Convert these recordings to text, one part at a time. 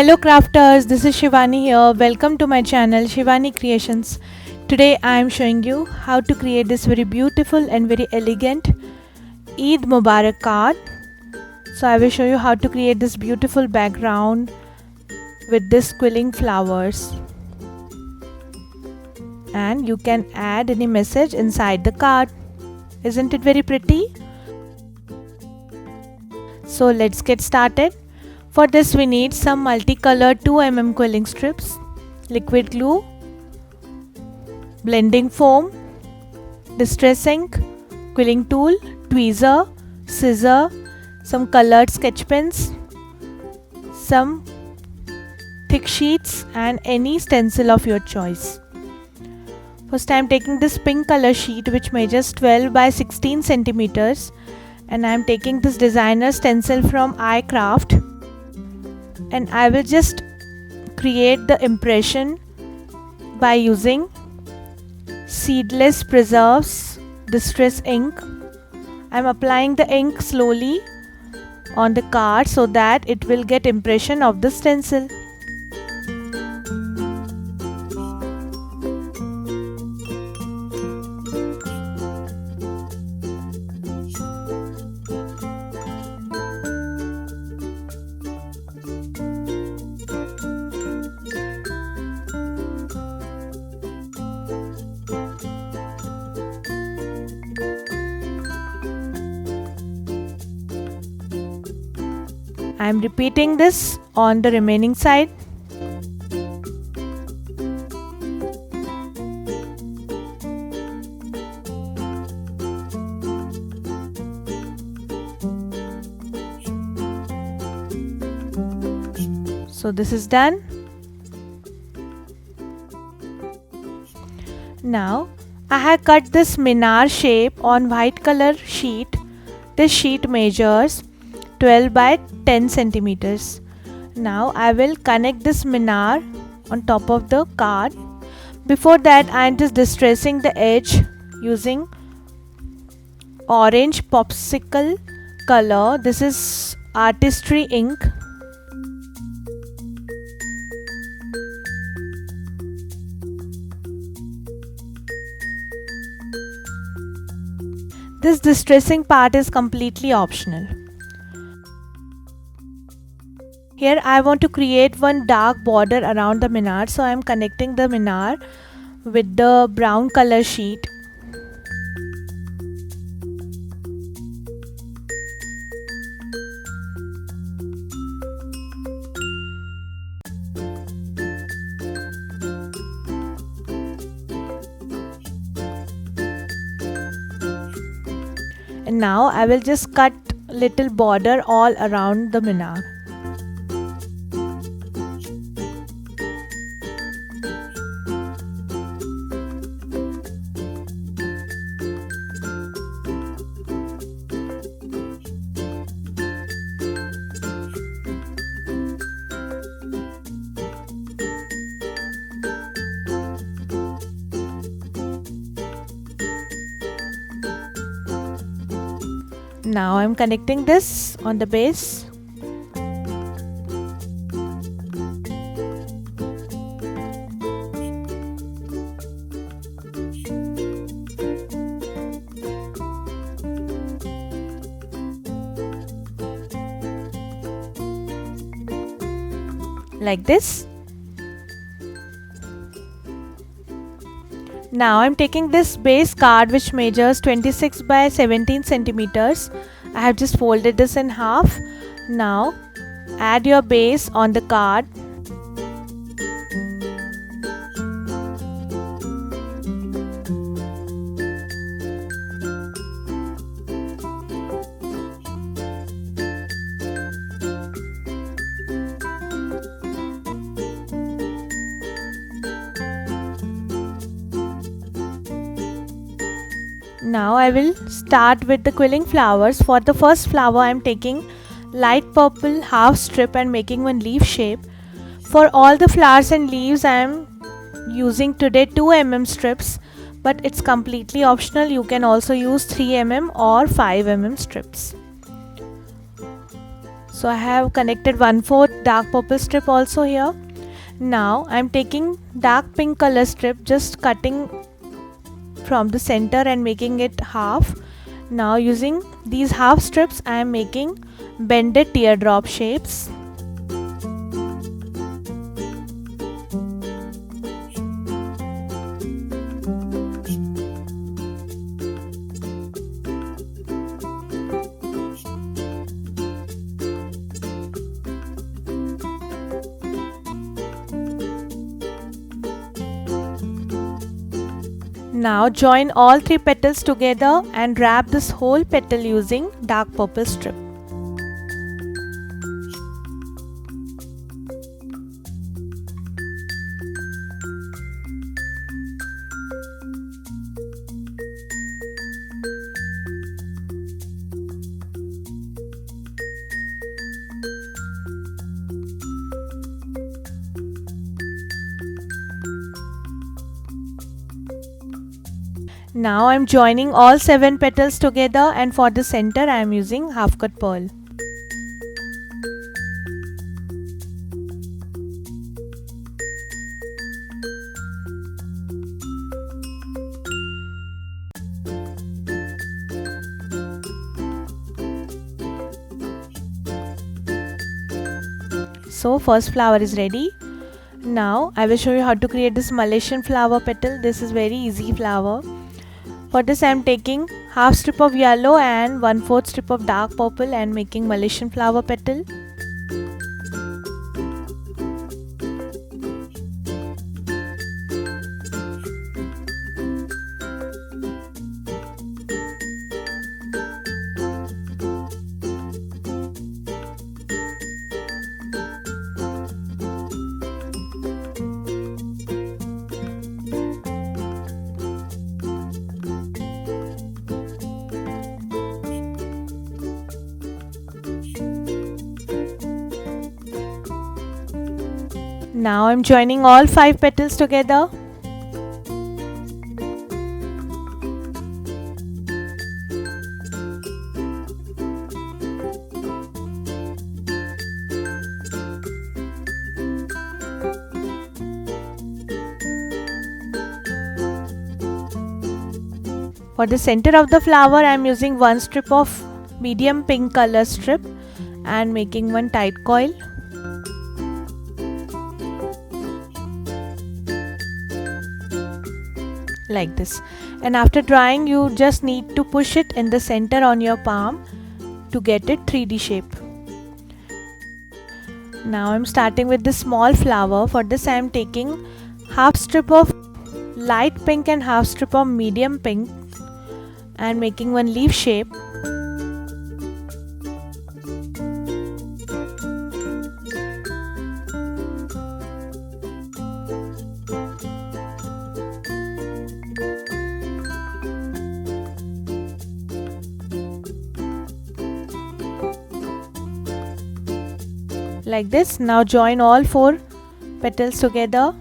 Hello crafters, this is Shivani here. Welcome to my channel Shivani Creations. Today I am showing you how to create this very beautiful and very elegant Eid Mubarak card. So I will show you how to create this beautiful background with this quilling flowers. And you can add any message inside the card. Isn't it very pretty? So let's get started. For this we need some multicolored 2mm quilling strips, liquid glue, blending foam, distress ink, quilling tool, tweezer, scissor, some colored sketch pens, some thick sheets and any stencil of your choice. First I am taking this pink color sheet which measures 12 by 16 centimeters, and I am taking this designer stencil from iCraft. And I will just create the impression by using seedless preserves distress ink. I am applying the ink slowly on the card so that it will get impression of the stencil. I am repeating this on the remaining side. So this is done. Now I have cut this minar shape on white color sheet. This sheet measures 12 by 10 centimeters. Now I will connect this minar on top of the card. Before that I am just distressing the edge using orange popsicle color. This is artistry ink. This distressing part is completely optional. Here I want to create one dark border around the minar, so I am connecting the minar with the brown color sheet. And now I will just cut little border all around the minar. Now I am connecting this on the base. Like this. Now I am taking this base card which measures 26 by 17 centimeters. I have just folded this in half. Now add your base on the card. Now I will start with the quilling flowers. For the first flower I am taking light purple half strip and making one leaf shape. For all the flowers and leaves I am using today 2mm strips, but it's completely optional. You can also use 3mm or 5mm strips. So I have connected 1/4 dark purple strip also here. Now I am taking dark pink color strip, just cutting from the center and making it half. Now using these half strips I am making bended teardrop shapes. Now join all 3 petals together and wrap this whole petal using dark purple strip. Now I am joining all 7 petals together, and for the center I am using half cut pearl. So first flower is ready. Now I will show you how to create this Malaysian flower petal. This is very easy flower. For this I am taking half strip of yellow and 1/4 strip of dark purple and making Malaysian flower petal. Now I am joining all 5 petals together. For the center of the flower I am using 1 strip of medium pink color strip and making one tight coil. Like this, and after drying you just need to push it in the center on your palm to get it 3D shape. Now I'm starting with the small flower. For this I am taking half strip of light pink and half strip of medium pink and making one leaf shape. Like this. Now join all 4 petals together.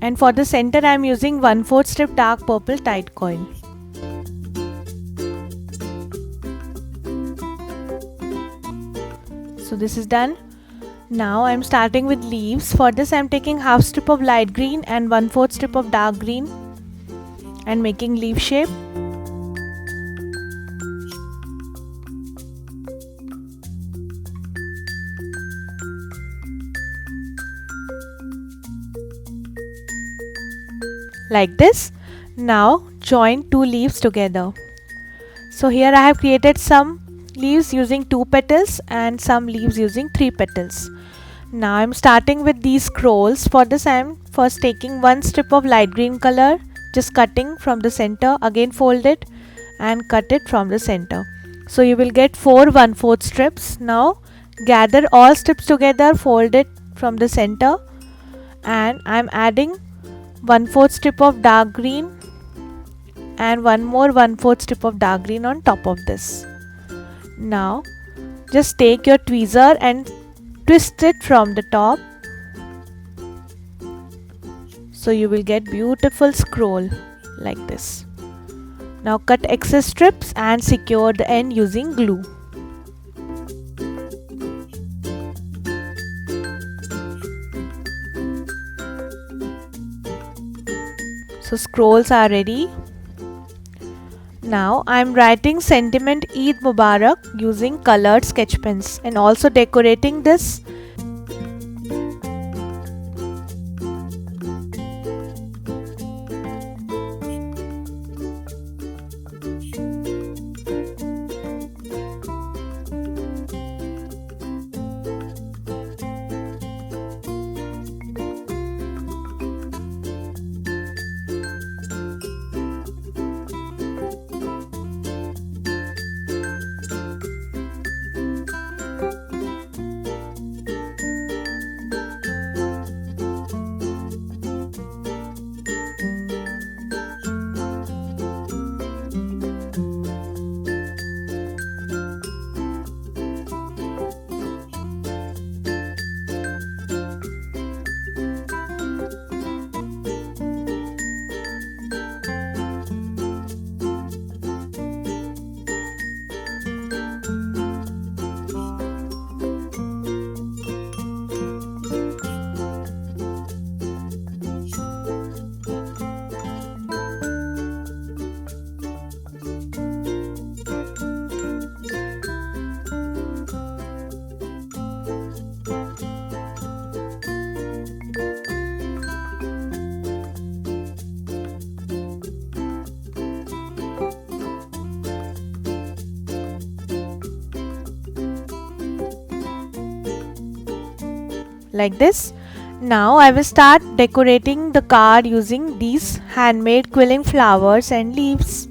And for the center I am using 1/4 strip dark purple tight coil. So this is done. Now I am starting with leaves. For this I am taking half strip of light green and 1/4 strip of dark green and making leaf shape. Like this. Now join 2 leaves together. So here I have created some leaves using 2 petals and some leaves using 3 petals. Now I am starting with these scrolls. For this I am first taking 1 strip of light green color, just cutting from the center, again fold it and cut it from the center. So you will get 4 1/4 strips. Now gather all strips together, fold it from the center, and I am adding 1/4 strip of dark green and one more 1/4 strip of dark green on top of this. Now just take your tweezer and twist it from the top So you will get beautiful scroll like this. Now cut excess strips and secure the end using glue. So scrolls are ready. Now I am writing sentiment Eid Mubarak using colored sketch pens and also decorating this. Like this. Now I will start decorating the card using these handmade quilling flowers and leaves.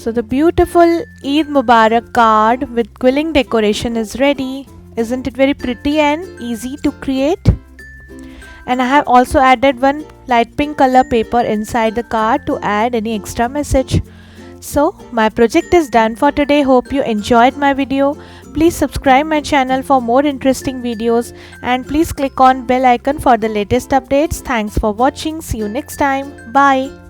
So the beautiful Eid Mubarak card with quilling decoration is ready. Isn't it very pretty and easy to create? And I have also added one light pink color paper inside the card to add any extra message. So my project is done for today. Hope you enjoyed my video. Please subscribe my channel for more interesting videos and please click on bell icon for the latest updates. Thanks for watching. See you next time. Bye.